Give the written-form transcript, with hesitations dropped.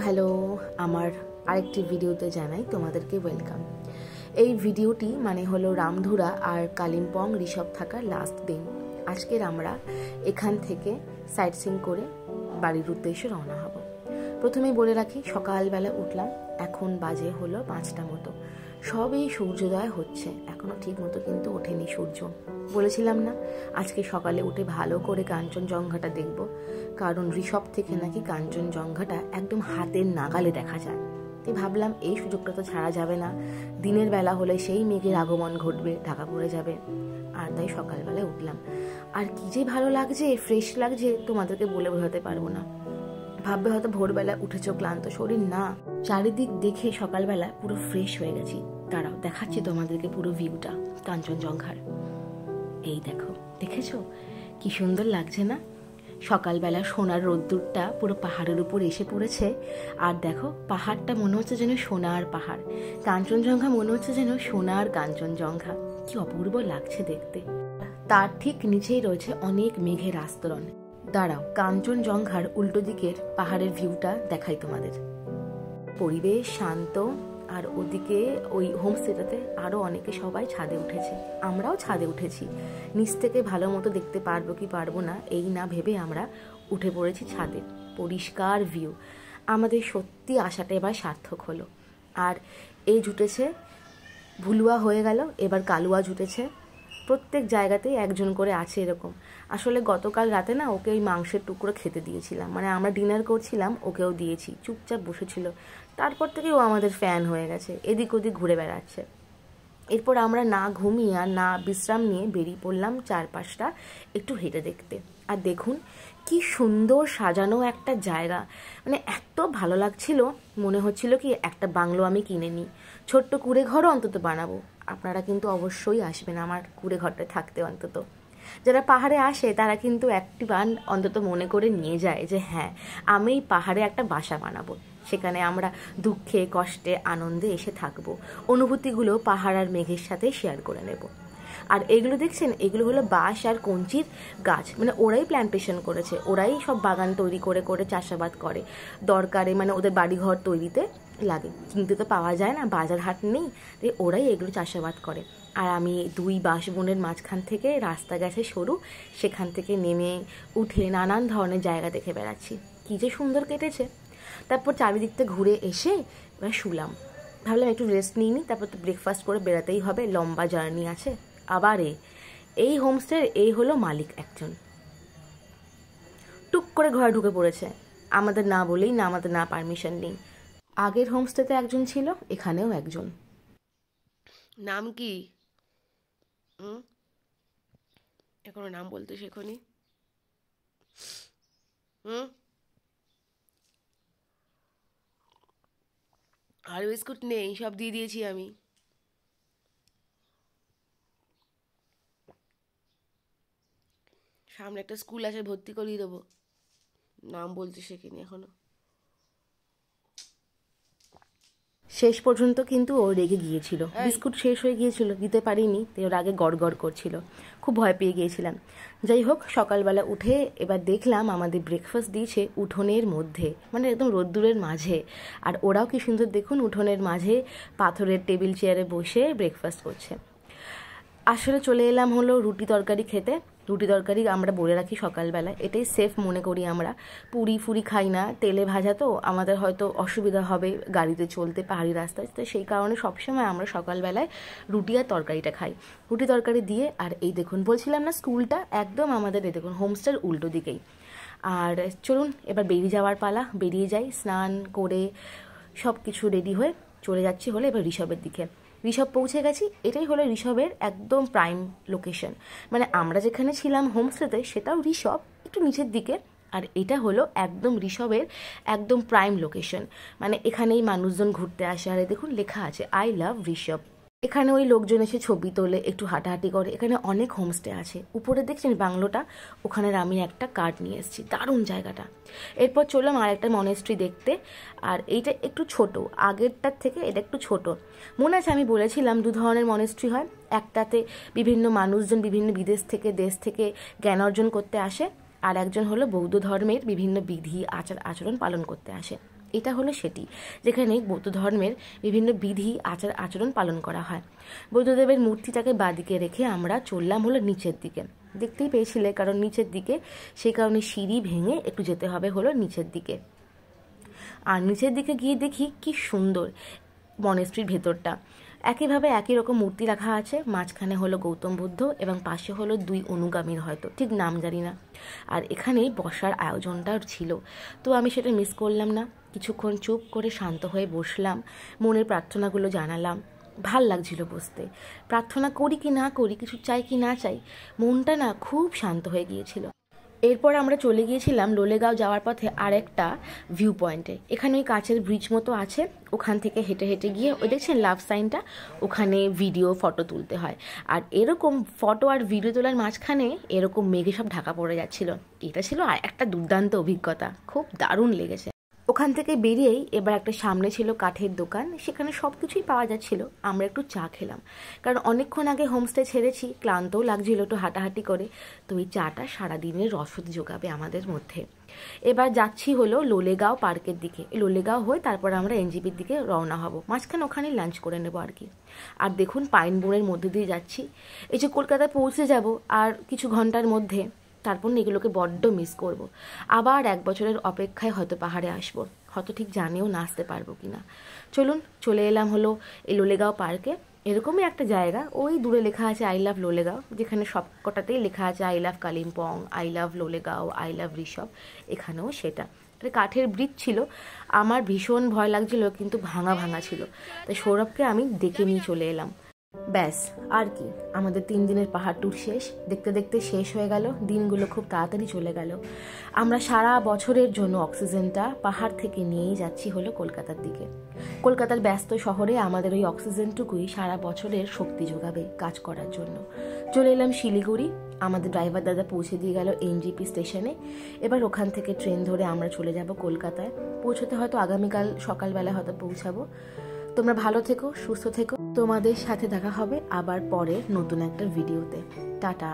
Hello আমার আরেকটি ভিডিওতে জানাই তোমাদেরকে ওয়েলকাম। এই ভিডিওটি মানে হলো রামধুরা আর কালিম্পং ঋষভ থাকার লাস্ট দিন। আজকের আমরা এখান থেকে সাইট সিং করে বাড়ির উদ্দেশ্যে রওনা হব। প্রথমেই বলে রাখি, সকালবেলা উঠলাম, এখন বাজে হলো 5টা মতো। সবই সূর্যোদয় হচ্ছে, এখনো ঠিক মতো কিন্তু ওঠেনি সূর্য। বলেছিলাম না আজকে সকালে উঠে ভালো করে কাঞ্চনজঙ্ঘাটা দেখব, কারণ ঋষভ থেকে নাকি কাঞ্চনজঙ্ঘাটা একদম হাতের নাগালে দেখা যায়। তাই ভাবলাম এই সুযোগটা তো ছাড়া যাবে না। দিনের বেলা হলে সেই মেঘের আগমন ঘটবে, ঢাকা পড়ে যাবে। আর তাই সকালবেলায় উঠলাম, আর কি যে ভালো লাগছে, ফ্রেশ লাগছে, তোমাদেরকে বলে বোঝাতে পারবো না। ভাববে হয়তো ভোরবেলা উঠেছ ক্লান্ত শরীর, না, চারিদিক দেখে সকালবেলা পুরো ফ্রেশ হয়ে গেছি। দাঁড়াও দেখাচ্ছি তোমাদেরকে পুরো ভিউটা কাঞ্চনজঙ্ঘার। এই দেখো, দেখেছো কি সুন্দর লাগছে না? সকালবেলা সোনার রোদ্দুরটা পুরো পাহাড়ের উপর এসে পড়েছে, আর দেখো পাহাড়টা মনে হচ্ছে যেন সোনার পাহাড়, কাঞ্চনজঙ্ঘা মনে হচ্ছে যেন সোনার কাঞ্চনজঙ্ঘা। কি অপূর্ব লাগছে দেখতে। তার ঠিক নিচেই রয়েছে অনেক মেঘের আস্তরণ। দাঁড়াও কাঞ্চনজঙ্ঘার উল্টো দিকের পাহাড়ের ভিউটা দেখাই তোমাদের। পরিবেশ শান্ত, আর ওদিকে ওই হোমস্টেটাতে আরো অনেকে সবাই ছাদে উঠেছে, আমরাও ছাদে উঠেছি। নিচ থেকে ভালো মতো দেখতে পারবো কি পারবো না এই না ভেবে আমরা উঠে পড়েছি ছাদে। পরিষ্কার ভিউ, আমাদের সত্যি আশাটা এবার সার্থক হলো। আর এই জুটেছে ভুলুয়া হয়ে গেল, এবার কালুয়া জুটেছে। প্রত্যেক জায়গাতেই একজন করে আছে এরকম। আসলে গতকাল রাতে না ওকে ওই মাংসের টুকরো খেতে দিয়েছিলাম, মানে আমরা ডিনার করছিলাম, ওকেও দিয়েছি, চুপচাপ বসেছিল। তারপর থেকে ও আমাদের ফ্যান হয়ে গেছে, এদিক ওদিক ঘুরে বেড়াচ্ছে। এরপর আমরা না ঘুমিয়ে আর না বিশ্রাম নিয়ে বেরিয়ে পড়লাম চারপাশটা একটু হেঁটে দেখতে। আর দেখুন কি সুন্দর সাজানো একটা জায়গা, মানে এত ভালো লাগছিল, মনে হচ্ছিল কি একটা বাংলো আমি কিনে নিই, ছোট্ট কুড়ে ঘরও অন্তত বানাবো। আপনারা কিন্তু অবশ্যই আসবেন আমার কুড়ে ঘরটা থাকতে। অন্তত যারা পাহাড়ে আসে তারা কিন্তু একটি বান অন্তত মনে করে নিয়ে যায় যে হ্যাঁ আমি পাহাড়ে একটা বাসা বানাবো, সেখানে আমরা দুঃখে কষ্টে আনন্দে এসে থাকবো, অনুভূতিগুলো পাহাড় আর মেঘের সাথে শেয়ার করে নেব। আর এগুলো দেখছেন, এগুলো হলো বাঁশ আর কঞ্চির গাছ, মানে ওরাই প্ল্যান্টেশন করেছে, ওরাই সব বাগান তৈরি করে করে চাষাবাদ করে দরকারে, মানে ওদের বাড়িঘর তৈরিতে লাগে। কিনতে তো পাওয়া যায় না, বাজার হাট নেই, তাই ওরাই এগুলো চাষাবাদ করে। আর আমি দুই বাঁশবনের মাঝখান থেকে রাস্তা গেছে সরু, সেখান থেকে নেমে উঠে নানান ধরনের জায়গা দেখে বেড়াচ্ছি। কী যে সুন্দর কেটেছে। তারপর চারিদিকটা ঘুরে এসে এবার শুলাম, ভাবলাম একটু রেস্ট নিই নি, তারপর তো ব্রেকফাস্ট করে বেড়াতেই হবে, লম্বা জার্নি আছে। আবার এই হোমস্টের এই হলো মালিক একজন, টুক করে ঘরে ঢুকে পড়েছে, আমাদের না বলেই, না আমাদের না পারমিশন নেই। আগের হোমস্টেতে একজন ছিল, এখানেও একজন। নাম কি? এখনো নাম বলতে শেখনি? আর বিস্কুট নেই, সব দিয়ে দিয়েছি আমি। সামনে একটা স্কুল আছে, ভর্তি করিয়ে দেবো। নাম বলতে শেখিনি এখনো। শেষ পর্যন্ত কিন্তু ও রেগে গিয়েছিল, বিস্কুট শেষ হয়ে গিয়েছিল, দিতে পারিনি, তাই ওর আগে গড় করছিল, খুব ভয় পেয়ে গিয়েছিলাম। যাই হোক, সকালবেলা উঠে এবার দেখলাম আমাদের ব্রেকফাস্ট দিয়েছে উঠোনের মধ্যে, মানে একদম রোদ্দুরের মাঝে। আর ওরাও কি সুন্দর দেখুন, উঠোনের মাঝে পাথরের টেবিল চেয়ারে বসে ব্রেকফাস্ট করছে। আসলে চলে এলাম হলো রুটি তরকারি খেতে। রুটি তরকারি আমরা বলে রাখি সকালবেলা, এটাই সেফ মনে করি আমরা। পুরি ফুরি খাই না, তেলে ভাজা তো আমাদের হয়তো অসুবিধা হবে গাড়িতে চলতে পাহাড়ি রাস্তায়, তো সেই কারণে সবসময় আমরা সকালবেলায় রুটি আর তরকারিটা খাই। রুটি তরকারি দিয়ে, আর এই দেখুন বলছিলাম না স্কুলটা একদম আমাদের এই দেখুন হোমস্টের উল্টো দিকেই। আর চলুন এবার বেরিয়ে যাওয়ার পালা, বেরিয়ে যাই। স্নান করে সব কিছু রেডি হয়ে চলে যাচ্ছি হলো এবার ঋষভের দিকে। ঋষভ পৌঁছে গেছি, এটাই হলো ঋষভের একদম প্রাইম লোকেশন, মানে আমরা যেখানে ছিলাম হোমস্টেতে সেটাও ঋষভ একটু নিচের দিকে, আর এটা হলো একদম ঋষভের একদম প্রাইম লোকেশন, মানে এখানেই মানুষজন ঘুরতে আসে। আর দেখুন লেখা আছে আই লাভ ঋষভ। এখানে ওই লোকজন এসে ছবি তোলে, একটু হাঁটাহাঁটি করে। এখানে অনেক হোমস্টে আছে, উপরে দেখছেন বাংলোটা, ওখানে আমি একটা কার্ড নিয়ে এসেছি, দারুণ জায়গাটা। এরপর চললাম আর একটা মনেস্ট্রি দেখতে, আর এইটা একটু ছোট, আগেরটার থেকে এটা একটু ছোট। মনে আছে আমি বলেছিলাম দু ধরনের মনেস্ট্রি হয়, একটাতে বিভিন্ন মানুষজন বিভিন্ন বিদেশ থেকে দেশ থেকে জ্ঞান অর্জন করতে আসে, আর একজন হলো বৌদ্ধ ধর্মের বিভিন্ন বিধি আচার আচরণ পালন করতে আসে। এটা হলো সেটি যেখানে বৌদ্ধ ধর্মের বিভিন্ন বিধি আচার আচরণ পালন করা হয়। বৌদ্ধদেবের মূর্তিটাকে বাঁদিকে রেখে আমরা চললাম হলো নিচের দিকে। দেখতেই পেয়েছিলে কারণ নিচের দিকে, সেই কারণে সিঁড়ি ভেঙে একটু যেতে হবে হলো নিচের দিকে। আর নিচের দিকে গিয়ে দেখি কি সুন্দর মনেস্ট্রির ভেতরটা। একইভাবে একই রকম মূর্তি রাখা আছে, মাঝখানে হলো গৌতম বুদ্ধ এবং পাশে হলো 2 অনুগামীর, হয়তো ঠিক নাম জানি না। আর এখানে বসার আয়োজনটা ছিল, তো আমি সেটা মিস করলাম না। কিছুক্ষণ চুপ করে শান্ত হয়ে বসলাম, মনের প্রার্থনাগুলো জানালাম। ভাল লাগছিল বসতে। প্রার্থনা করি কি না করি, কিছু চাই কি না চাই, মনটা না খুব শান্ত হয়ে গিয়েছিল। এরপর আমরা চলে গিয়েছিলাম লোলেগাঁও যাওয়ার পথে আরেকটা ভিউ পয়েন্টে। এখানে ওই কাচের ব্রিজ মতো আছে, ওখান থেকে হেঁটে হেঁটে গিয়ে ওই দেখছেন লাভ সাইনটা, ওখানে ভিডিও ফটো তুলতে হয়। আর এরকম ফটো আর ভিডিও তোলার মাঝখানে এরকম মেঘে সব ঢাকা পড়ে যাচ্ছিল। এটা ছিল আর একটা দুর্দান্ত অভিজ্ঞতা, খুব দারুণ লেগেছে। ওখান থেকে বেরিয়েই এবার একটা সামনে ছিল কাঠের দোকান, সেখানে সব কিছুই পাওয়া যাচ্ছিল। আমরা একটু চা খেলাম, কারণ অনেকক্ষণ আগে হোমস্টে ছেড়েছি, ক্লান্তও লাগছিল একটু হাঁটাহাঁটি করে। তো এই চাটা সারাদিনের রসদ যোগাবে আমাদের মধ্যে। এবার যাচ্ছি হলো লোলেগাঁও পার্কের দিকে। লোলেগাঁও হয়ে তারপর আমরা এনজিপির দিকে রওনা হব, মাঝখানে ওখানেই লাঞ্চ করে নেবো আর কি। আর দেখুন পাইন বনের মধ্যে দিয়ে যাচ্ছি। এই যে কলকাতায় পৌঁছে যাব আর কিছু ঘন্টার মধ্যে, তারপর এগুলোকে বড্ড মিস করব। আবার 1 বছরের অপেক্ষায় হয়তো পাহাড়ে আসবো, হয়তো ঠিক জানিও না আসতে পারবো কিনা। চলুন, চলে এলাম হলো এই লোলেগাঁও পার্কে। এরকমই একটা জায়গা, ওই দূরে লেখা আছে আই লাভ লোলেগাঁও, যেখানে সব কটাতেই লেখা আছে I love Kalimpong, I love Lolegaon, I love Rishabh. এখানেও সেটা। কাঠের ব্রিজ ছিল, আমার ভীষণ ভয় লাগছিল, কিন্তু ভাঙা ভাঙা ছিল। তাই সৌরভকে আমি ডেকে নিয়ে চলে এলাম। ব্যাস, আর কি, আমাদের 3 দিনের পাহাড় ট্যুর শেষ। দেখতে দেখতে শেষ হয়ে গেল, দিনগুলো খুব তাড়াতাড়ি চলে গেল। আমরা সারা বছরের জন্য অক্সিজেনটা পাহাড় থেকে নিয়েই যাচ্ছি হলো কলকাতার দিকে। কলকাতার ব্যস্ত শহরে আমাদের ওই অক্সিজেনটুকুই সারা বছরের শক্তি যোগাবে কাজ করার জন্য। চলে এলাম শিলিগুড়ি, আমাদের ড্রাইভার দাদা পৌঁছে দিয়ে গেল এনজিপি স্টেশনে। এবার ওখান থেকে ট্রেন ধরে আমরা চলে যাব কলকাতায়। পৌঁছতে হয়তো আগামীকাল সকালবেলা হয়তো পৌঁছাবো। তোমরা ভালো থেকো, সুস্থ থেকো। তোমাদের সাথে দেখা হবে আবার পরের নতুন একটা ভিডিওতে। টাটা।